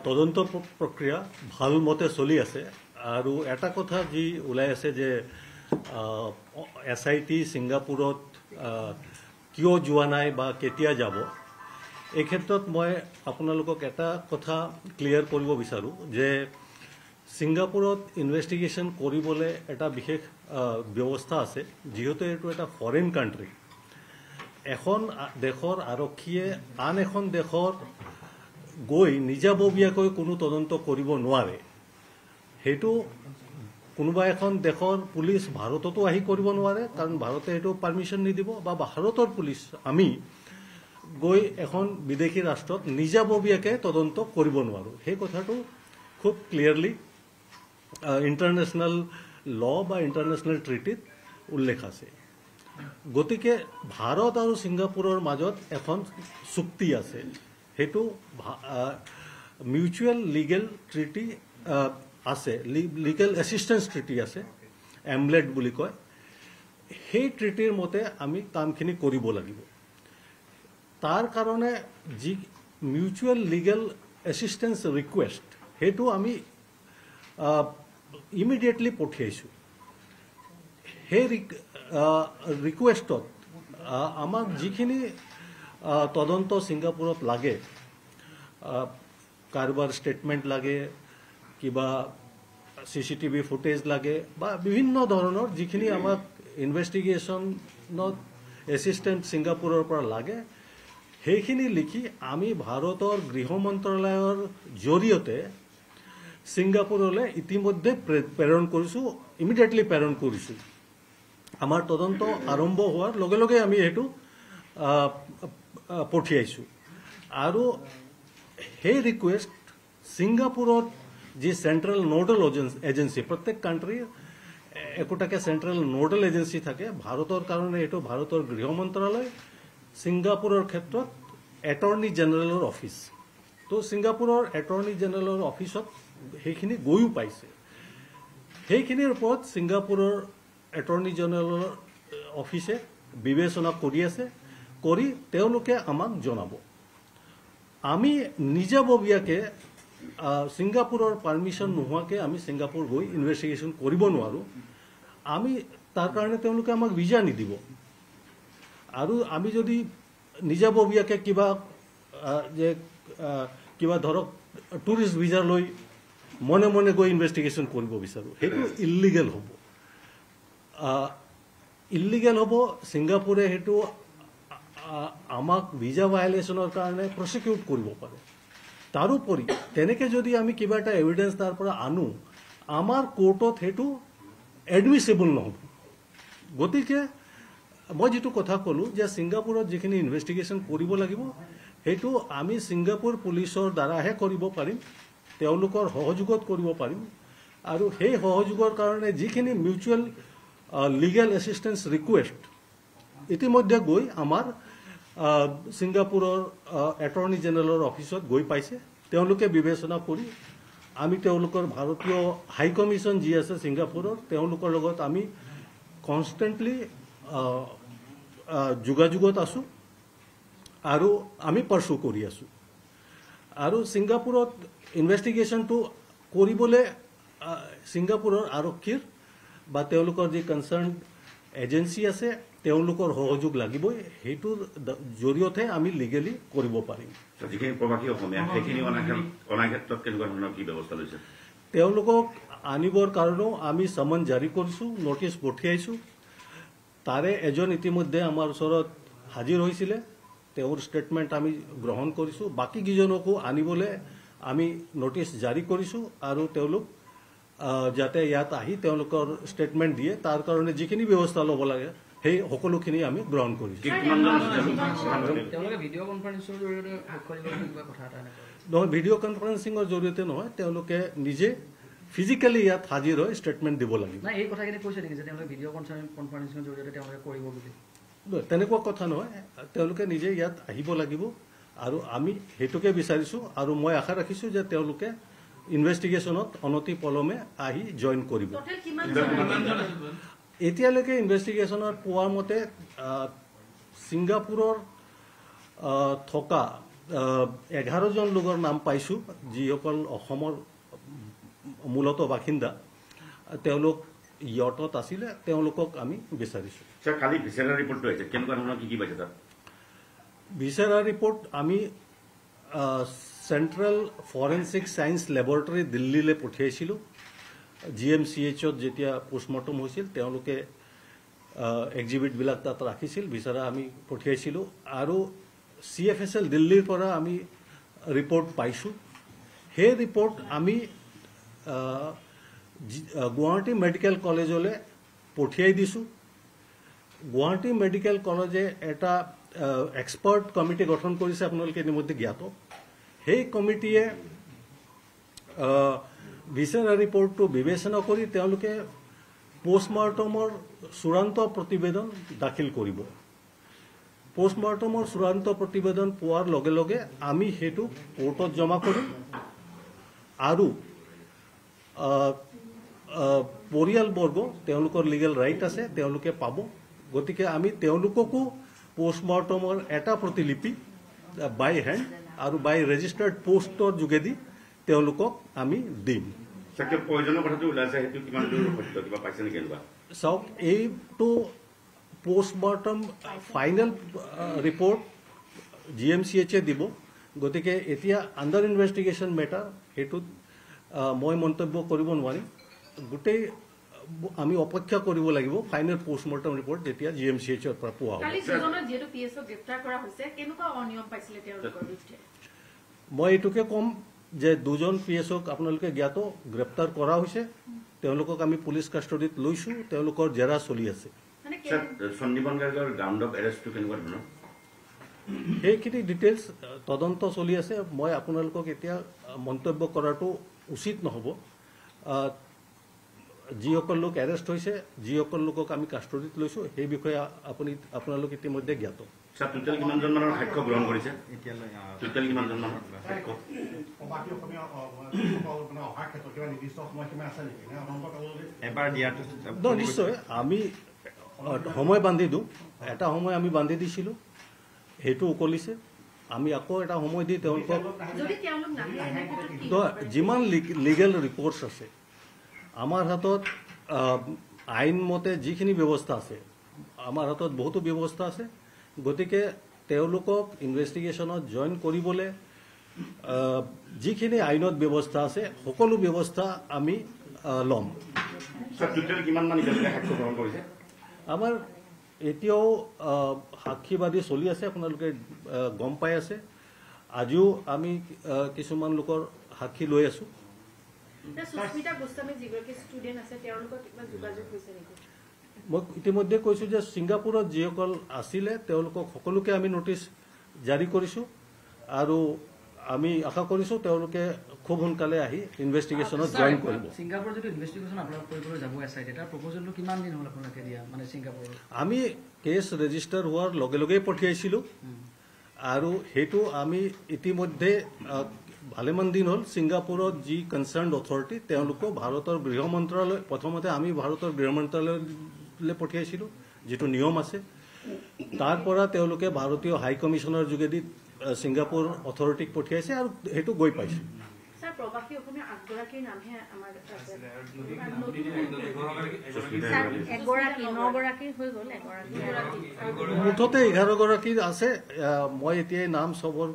তদন্ত প্ৰক্ৰিয়া ভাল মতে চলি আছে আৰু এটা কথা যি ওলাই আছে যে SIT ছিংগাপুৰত কিয় যোৱা নাই বা কেতিয়া যাব এই ক্ষেত্ৰত মই আপোনালোকক এটা কথা ক্লিয়াৰ কৰিব বিচাৰো যে ছিংগাপুৰত ইনভেষ্টিগেশ্যন কৰিবলৈ এটা বিশেষ ব্যৱস্থা আছে যিহেতু এইটো এটা ফৰেন কাণ্ট্ৰি এখন দেশৰ আৰক্ষীয়ে আন এখন দেশৰ গৈ নিজাববীয়াকৈ কোনো তদন্ত কৰিব নোৱাৰে হেতু কোনোবা এখন দেশৰ পুলিচ ভাৰততো আহি কৰিব নোৱাৰে কাৰণ ভাৰতে হেতু পাৰমিশন নিদিব বা ভাৰতৰ পুলিচ আমি গৈ এখন বিদেশী ৰাষ্ট্ৰত নিজাববীয়াকৈ তদন্ত কৰিব নোৱাৰো সেই কথাটো খুব ক্লিয়াৰলি ইন্টাৰনেশ্যনেল ল বা ইন্টাৰনেশ্যনেল ট্ৰিটিত উল্লেখ আছে গতিকে ভাৰত আৰু ছিংগাপুৰৰ মাজত এখন চুক্তি আছে হেতু মিউচুৱেল লিগেল ট্ৰিটি আছে লিগেল এছিষ্টেন্স ট্ৰিটি আছে এমলেট বুলি কয় সেই ট্ৰিটিৰ মতে আমি কামখিনি কৰিব লাগিব তাৰ কাৰণে যি মিউচুৱেল লিগেল এছিষ্টেন্স ৰিকুৱেষ্ট হেতু আমি ইমিডিয়েটলি পঠিয়াইছো সেই ৰিকুৱেষ্টত আমাক যিখিনি তদন্ত ছিংগাপুৰত লাগে কাৰোবাৰ ষ্টেটমেণ্ট লাগে কিবা CCTV ফুটেজ লাগে বা বিভিন্ন ধৰণৰ যিখিনি আমাক ইনভেষ্টিগেশ্যনত এছিষ্টেণ্ট ছিংগাপুৰৰ পৰা লাগে সেইখিনি লিখি আমি ভাৰতৰ গৃহ মন্ত্ৰালয়ৰ জৰিয়তে ছিংগাপুৰলৈ ইতিমধ্যে প্ৰেৰণ কৰিছো ইমিডিয়েটলি প্ৰেৰণ কৰিছো আমাৰ তদন্ত আৰম্ভ হোৱাৰ লগে লগে আমি হেতু পঠিয়াইছো আৰু সেই ৰিকুৱেষ্ট ছিংগাপুৰত যি চেন্ট্ৰেল নোডেল এজেন্সি প্ৰত্যেক কাণ্ট্ৰিৰ একোটাকে চেন্ট্ৰেল নোডেল এজেন্সি থাকে ভাৰতৰ কাৰণে এইটো ভাৰতৰ গৃহ মন্ত্ৰালয় ছিংগাপুৰৰ ক্ষেত্ৰত এটৰ্নি জেনেৰেলৰ অফিচ তো ছিংগাপুৰৰ এটৰ্নি জেনেৰেলৰ অফিচত সেইখিনি গৈও পাইছে সেইখিনিৰ ওপৰত ছিংগাপুৰৰ এটৰ্নি জেনেৰেলৰ অফিচে বিবেচনা কৰি আছে কৰি তেওঁলোকে আমাক জনাব আমি নিজাববীয়াকে ছিংগাপুৰৰ পাৰমিশন নোহোৱাকে আমি ছিংগাপুৰ গৈ ইনভেষ্টিগেশ্যন কৰিব নোৱাৰো আমি তাৰ কাৰণে তেওঁলোকে আমাক ভিজা নিদিব আৰু আমি যদি নিজাববীয়াকে কিবা ধৰক টুৰিষ্ট ভিজা লৈ মনে মনে গৈ ইনভেষ্টিগেশ্যন কৰিব বিচাৰো সেইটো ইল্লিগেল হ'ব ছিংগাপুৰে সেইটো আমাক ভিজা ভায়োলেশ্যনৰ কাৰণে প্ৰসিকিউট কৰিব পাৰে তাৰোপৰি তেনেকে যদি আমি কিবা এটা এভিডেন্স তাৰ পৰা আনো আমাৰ কোৰ্টত সেইটো এডমিছিবল নহব গতিকে মই যেটো কথা কলো যে ছিংগাপুৰত যিখিনি ইনভেষ্টিগেশ্যন কৰিব লাগিব সেইটো আমি ছিংগাপুৰ পুলিচৰ দ্বাৰাহে কৰিব পাৰিম তেওঁলোকৰ সহযোগত কৰিব পাৰিম আৰু সেই সহযোগৰ কাৰণে যিখিনি মিউচুৱেল লিগেল এছিষ্টেন্স ৰিকুৱেষ্ট ইতিমধ্যে গৈ আমাৰ ছিংগাপুৰৰ এটৰ্নি জেনেৰেলৰ অফিচত গৈ পাইছে তেওঁলোকে বিবেচনা কৰি আমি তেওঁলোকৰ ভাৰতীয় হাই কমিশ্যন যি আছে ছিংগাপুৰৰ তেওঁলোকৰ লগত আমি কনষ্টেণ্টলি যোগাযোগত আছো আৰু আমি পাৰ্সু কৰি আছো আৰু ছিংগাপুৰত ইনভেষ্টিগেশ্যনটো কৰিবলৈ ছিংগাপুৰৰ আৰক্ষীৰ বা তেওঁলোকৰ যি কনচাৰ্ণ এজেন্সি আছে তেওঁলোকৰ সহযোগ লাগিবই হেতুৰ জৰিয়তে আমি লিগেলি কৰিব পাৰিম যিখিনি প্ৰবাসী অসমীয়া সেইখিনি অনাৰ ক্ষেত্ৰত কেনেকুৱা ধৰণৰ কি ব্যৱস্থা লৈছে তেওঁলোকক আনিবৰ কাৰণেও আমি সমন জাৰি কৰিছো নোটিছ পঠিয়াইছো তাৰে এজন ইতিমধ্যে আমাৰ ওচৰত হাজিৰ হৈছিলে তেওঁৰ ষ্টেটমেণ্ট আমি গ্ৰহণ কৰিছো বাকি কিজনকো আনিবলৈ আমি নোটিছ জাৰি কৰিছো আৰু তেওঁলোক যাতে ইয়াত আহি তেওঁলোকৰ ষ্টেটমেণ্ট দিয়ে তাৰ কাৰণে যিখিনি ব্যৱস্থা ল'ব লাগে সেই সকলোখিনি আমি গ্ৰহণ কৰিছো নহয় ভিডিঅ' কনফাৰেন্সিঙৰ জৰিয়তে নহয় তেওঁলোকে নিজে ফিজিকেলি ইয়াত হাজিৰ হৈ ষ্টেটমেণ্ট দিব লাগিব তেনেকুৱা কথা নহয় তেওঁলোকে নিজে ইয়াত আহিব লাগিব আৰু আমি সেইটোকে বিচাৰিছো আৰু মই আশা ৰাখিছো যে তেওঁলোকে ইনভেষ্টিগেশ্যনত অনতি পলমে আহি জইন কৰিব এতিয়ালৈকে ইনভেষ্টিগেশ্যনত পোৱা মতে ছিংগাপুৰৰ থকা 11জন লোকৰ নাম পাইছোঁ যিসকল অসমৰ মূলত বাসিন্দা তেওঁলোক ইয়টত আছিলে তেওঁলোকক আমি বিচাৰিছোঁ স্যাৰ কালি ভিচাৰা ৰিপৰ্টটো আহিছে কেনেকুৱা ধৰণৰ কি পাইছে তাত ভিচাৰা ৰিপৰ্ট আমি চেণ্ট্ৰেল ফৰেনচিক ছায়েন্স লেবৰেটৰী দিল্লীলৈ পঠিয়াইছিলোঁ GMCHত যেতিয়া পোষ্টমৰ্টম হৈছিল তেওঁলোকে এক্সিবিটবিলাক তাত ৰাখিছিল ভিচাৰা আমি পঠিয়াইছিলোঁ আৰু CFSL দিল্লীৰ পৰা আমি ৰিপৰ্ট পাইছোঁ সেই ৰিপৰ্ট আমি গুৱাহাটী মেডিকেল কলেজলৈ পঠিয়াই দিছোঁ গুৱাহাটী মেডিকেল কলেজে এটা এক্সপাৰ্ট কমিটি গঠন কৰিছে আপোনালোকে ইতিমধ্যে জ্ঞাত সেই কমিটিয়ে ভিচাৰা ৰিপৰ্টটো বিবেচনা কৰি তেওঁলোকে পোষ্টমৰ্টমৰ চূড়ান্ত প্ৰতিবেদন দাখিল কৰিব পোষ্টমৰ্টমৰ চূড়ান্ত প্ৰতিবেদন পোৱাৰ লগে লগে আমি সেইটো কোৰ্টত জমা কৰিম আৰু পৰিয়ালবৰ্গ তেওঁলোকৰ লিগেল ৰাইট আছে তেওঁলোকে পাব গতিকে আমি তেওঁলোককো পোষ্টমৰ্টমৰ এটা প্ৰতিলিপি বাই হেণ্ড আৰু বাই ৰেজিষ্টাৰ্ড পোষ্টৰ যোগেদি তেওঁলোকক আমি দিম প্ৰয়োজনীয় কথাটো ওলাইছে সেইটো কিমান দূৰ সত্য কিবা পাইছে নেকি এনেকুৱা চাওক এইটো পোষ্টমৰ্টম ফাইনেল ৰিপৰ্ট GMCHে দিব গতিকে এতিয়া আণ্ডাৰ ইনভেষ্টিগেশ্যন মেটাৰ সেইটোত মই মন্তব্য কৰিব নোৱাৰিম গোটেই আমি অপেক্ষা কৰিব লাগিব ফাইনেল পোষ্টমৰ্টম ৰিপৰ্ট যেতিয়া GMCHৰ পৰা পোৱা হ'ব মই এইটোকে ক'ম যে দুজন PSক আপোনালোকে জ্ঞাত গ্ৰেপ্তাৰ কৰা হৈছে তেওঁলোকক আমি পুলিচ কাষ্টডিত লৈছোঁ তেওঁলোকৰ জেৰা চলি আছে সন্দীপন গাৰ্গৰ গ্ৰাউণ্ড অফ এৰেষ্টটো কেনেকুৱা ধৰণৰ সেইখিনি ডিটেইলছ তদন্ত চলি আছে মই আপোনালোকক এতিয়া মন্তব্য কৰাটো উচিত নহ'ব যিসকল লোক এৰেষ্ট হৈছে যিসকল লোকক আমি কাষ্টডিত লৈছোঁ সেই বিষয়ে আপোনালোক ইতিমধ্যে জ্ঞাত টোটেল কিমানজন মানৰ সাক্ষ্য গ্ৰহণ কৰিছে টোটেল কিমানজন মানৰ সাক্ষ্য নিশ্চয় আমি সময় বান্ধি দিওঁ এটা সময় আমি বান্ধি দিছিলোঁ সেইটো উকলিছে আমি আকৌ এটা সময় দি তেওঁলোকক যিমান লিগেল ৰিপৰ্টছ আছে আমাৰ হাতত আইন মতে যিখিনি ব্যৱস্থা আছে আমাৰ হাতত বহুতো ব্যৱস্থা আছে গতিকে তেওঁলোকক ইনভেষ্টিগেশ্যনত জইন কৰিবলৈ যিখিনি আইনত ব্যৱস্থা আছে সকলো ব্যৱস্থা আমি ল'ম আমাৰ এতিয়াও সাক্ষীবাদী চলি আছে আপোনালোকে গম পাই আছে আজিও আমি কিছুমান লোকৰ সাক্ষী লৈ আছোঁ মই ইতিমধ্যে কৈছোঁ যে ছিংগাপুৰত যিসকল আছিলে তেওঁলোকক সকলোকে আমি নটিচ জাৰি কৰিছোঁ আৰু আমি আশা কৰিছোঁ তেওঁলোকে খুব সোনকালে আহি ইনভেষ্টিগেশ্যনত জইন কৰিব আমি কেছ ৰেজিষ্টাৰ হোৱাৰ লগে লগেই পঠিয়াইছিলোঁ আৰু সেইটো আমি ইতিমধ্যে ভালেমান দিন হ'ল ছিংগাপুৰত যি কনচাৰ্ণ অথৰিটি তেওঁলোকো ভাৰতৰ গৃহ মন্ত্ৰালয় প্ৰথমতে আমি ভাৰতৰ গৃহ মন্ত্ৰালয়লৈ পঠিয়াইছিলোঁ যিটো নিয়ম আছে তাৰ পৰা তেওঁলোকে ভাৰতীয় হাই কমিছনৰ যোগেদি ছিংগাপুৰ অথৰিটিক পঠিয়াইছে আৰু সেইটো গৈ পাইছে মুঠতে 11 গৰাকী আছে মই এতিয়া নাম চবৰ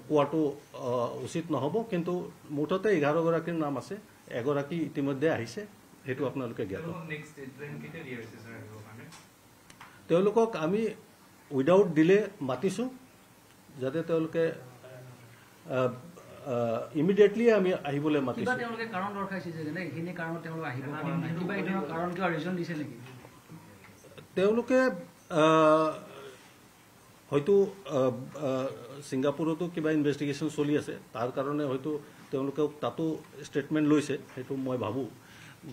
কোৱাটো উচিত নহ'ব কিন্তু মুঠতে 11 গৰাকীৰ নাম আছে এগৰাকী ইতিমধ্যে আহিছে সেইটো আপোনালোকে জ্ঞাত তেওঁলোকক আমি উইদাউট ডিলে মাতিছোঁ যাতে তেওঁলোকে ইমিডিয়েটলি আমি আহিবলৈ মাতিছোঁ তেওঁলোকে হয়তো ছিংগাপুৰতো কিবা ইনভেষ্টিগেশ্যন চলি আছে তাৰ কাৰণে হয়তো তেওঁলোকে তাতো ষ্টেটমেণ্ট লৈছে সেইটো মই ভাবোঁ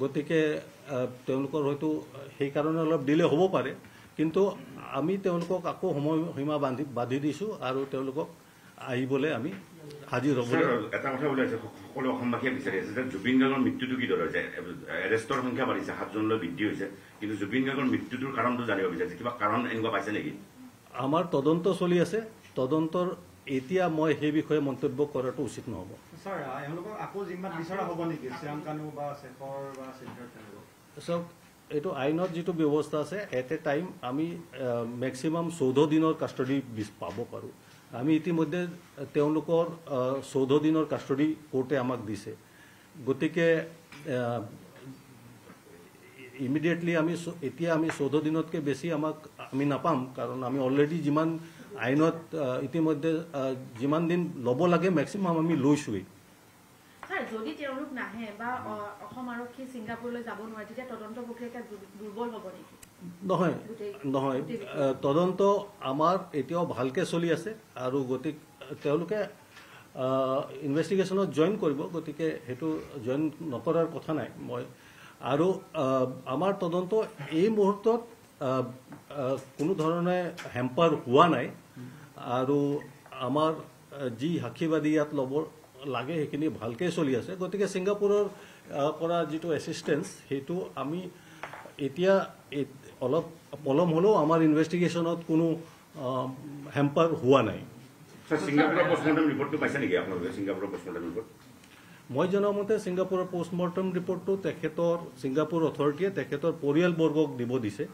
গতিকে তেওঁলোকৰ হয়তো সেইকাৰণে অলপ ডিলে হ'ব পাৰে কিন্তু আমি তেওঁলোকক আকৌ সময়সীমা বান্ধি দিছোঁ আৰু তেওঁলোকক আহিবলৈ আমি হাজিৰ হ'বলৈ এটা কথা ওলাইছে সকলো অসমবাসীয়ে বিচাৰি আছে যে জুবিন গাৰ্গৰ মৃত্যুটো কি দৰে হৈছে এৰেষ্টৰ সংখ্যা বাঢ়িছে 7 জনলৈ বৃদ্ধি হৈছে কিন্তু জুবিন গাৰ্গৰ মৃত্যুটোৰ কাৰণটো জানিব বিচাৰিছে কিবা কাৰণ এনেকুৱা পাইছে নেকি আমাৰ তদন্ত চলি আছে তদন্তৰ এতিয়া মই সেই বিষয়ে মন্তব্য কৰাটো উচিত নহ'ব। স্যাৰ এওঁলোকক আকৌ জিম্মাত বিচৰা হ'ব নেকি শ্যাম কানু বা শেখৰ বা সিদ্ধাৰ্থ তেওঁলোকক? চাওক এইটো আইনত যিটো ব্যৱস্থা আছে এট এ টাইম আমি মেক্সিমাম 14 দিনৰ কাষ্টডি পাব পাৰোঁ। আমি ইতিমধ্যে তেওঁলোকৰ 14 দিনৰ কাষ্টডি কোৰ্টে আমাক দিছে। গতিকে ইমিডিয়েটলি এতিয়া আমি 14 দিনতকৈ বেছি আমি নাপাম, কাৰণ আমি অলৰেডি যিমান আইনত ইতিমধ্যে যিমান দিন ল'ব লাগে মেক্সিমাম আমি লৈছোৱেই। স্যাৰ যদি তেওঁলোক নাহে বা অসম আৰক্ষী ছিংগাপুৰলৈ যাব নোৱাৰে তেতিয়া তদন্ত প্ৰক্ৰিয়া দুৰ্বল হ'ব নেকি? নহয় তদন্ত আমাৰ এতিয়াও ভালকৈ চলি আছে আৰু গতিকে তেওঁলোকে ইনভেষ্টিগেশ্যনত জইন কৰিব। গতিকে সেইটো জইন নকৰাৰ কথা নাই। আৰু আমাৰ তদন্ত এই মুহূৰ্তত কোনো ধৰণে হেম্পাৰ হোৱা নাই আৰু আমাৰ যি সাক্ষীবাদী ইয়াত ল'ব লাগে সেইখিনি ভালকৈ চলি আছে। গতিকে ছিংগাপুৰৰ পৰা যিটো এছিষ্টেঞ্চ সেইটো আমি এতিয়া অলপ পলম হ'লেও আমাৰ ইনভেষ্টিগেশ্যনত কোনো হেম্পাৰ হোৱা নাই। ছিংগাপুৰৰ পষ্টমৰ্টেম ৰিপৰ্টটো পাইছে নেকি আপোনালোকে? ছিংগাপুৰৰ পষ্টমৰ্টেম ৰিপৰ্ট মই জনামতে ছিংগাপুৰৰ পষ্টমৰ্টেম ৰিপৰ্টটো ছিংগাপুৰ অথৰিটিয়ে তেখেতৰ পৰিয়ালবৰ্গক দিব দিছে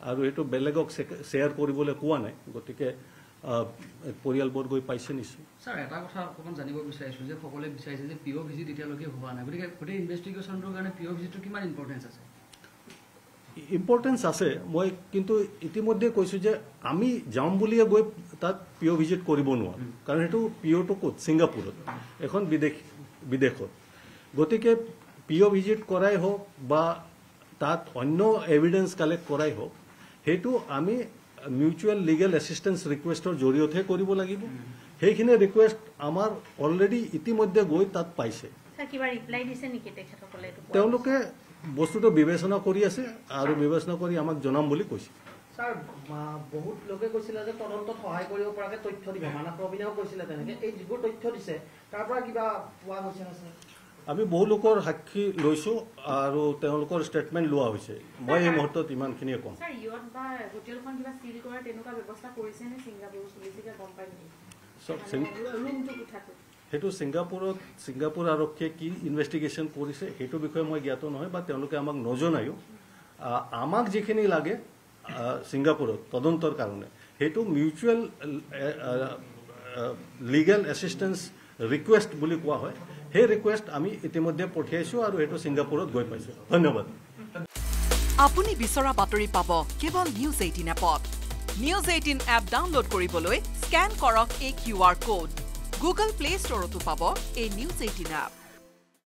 আৰু এইটো বেলেগক শ্বেয়াৰ কৰিবলৈ কোৱা নাই। গতিকে পৰিয়ালবৰ্গই পাইছে নিশ্চয়। স্যাৰ এটা কথা অকণমান জানিব বিচাৰিছোঁ যে সকলোৱে বিচাৰিছে যে পিঅ' ভিজিট এতিয়ালৈকে হোৱা নাই, গতিকে গোটেই ইনভেষ্টিগেশ্যনটোৰ কাৰণে পিঅ' ভিজিটৰ কিমান ইম্পৰ্টেঞ্চ আছে? ইম্পৰ্টেঞ্চ আছে। মই কিন্তু ইতিমধ্যে কৈছোঁ যে আমি যাম বুলিয়ে গৈ তাত পিঅ' ভিজিট কৰিব নোৱাৰোঁ, কাৰণ সেইটো পিঅ'টো ক'ত? ছিংগাপুৰত, এখন বিদেশত। গতিকে পিঅ' ভিজিট কৰাই হওক বা তাত অন্য এভিডেন্স কালেক্ট কৰাই হওক সেইটো আমি মিউচুৱেল লিগেল এছিষ্টেঞ্চ ৰিকুৱেষ্টৰ জৰিয়তেহে কৰিব লাগিব। সেইখিনি ৰিকুৱেষ্ট আমাৰ অলৰেডি ইতিমধ্যে গৈ তাত পাইছে। তেওঁলোকে বস্তুটো বিবেচনা কৰি আছে আৰু বিবেচনা কৰি আমাক জনাম বুলি কৈছে। স্যাৰ বহুত লোকে কৈছিলে যে তদন্তত সহায় কৰিব পৰাকৈ তথ্য দিব, মানস ৰবিনেও কৈছিলে তেনেকে। এই যিবোৰ তথ্য দিছে তাৰ পৰা কিবা পোৱা গৈছে নে? আমি বহু লোকৰ সাক্ষী লৈছোঁ আৰু তেওঁলোকৰ ষ্টেটমেণ্ট লোৱা হৈছে। মই এই মুহূৰ্তত ইমানখিনিয়ে ক'ম। সেইটো ছিংগাপুৰ আৰক্ষীয়ে কি ইনভেষ্টিগেশ্যন কৰিছে সেইটো বিষয়ে মই জ্ঞাত নহয় বা তেওঁলোকে আমাক নজনায়ো। আমাক যিখিনি লাগে ছিংগাপুৰত তদন্তৰ কাৰণে সেইটো মিউচুৱেল লিগেল এছিষ্টেঞ্চ ৰিকুৱেষ্ট বুলি কোৱা হয়। সেই ৰিকুৱেষ্ট আমি ইতিমধ্যে পঠিয়াইছোঁ আৰু এইটো ছিংগাপুৰত গৈ পাইছোঁ। ধন্যবাদ। আপুনি বিচৰা বাতৰি পাব কেৱল নিউজ 18 এপত। নিউজ 18 এপ ডাউনলোড কৰিবলৈ স্কেন কৰক এই QR কোড। গুগল প্লে ষ্টৰতো পাব এই নিউজ 18 এপ।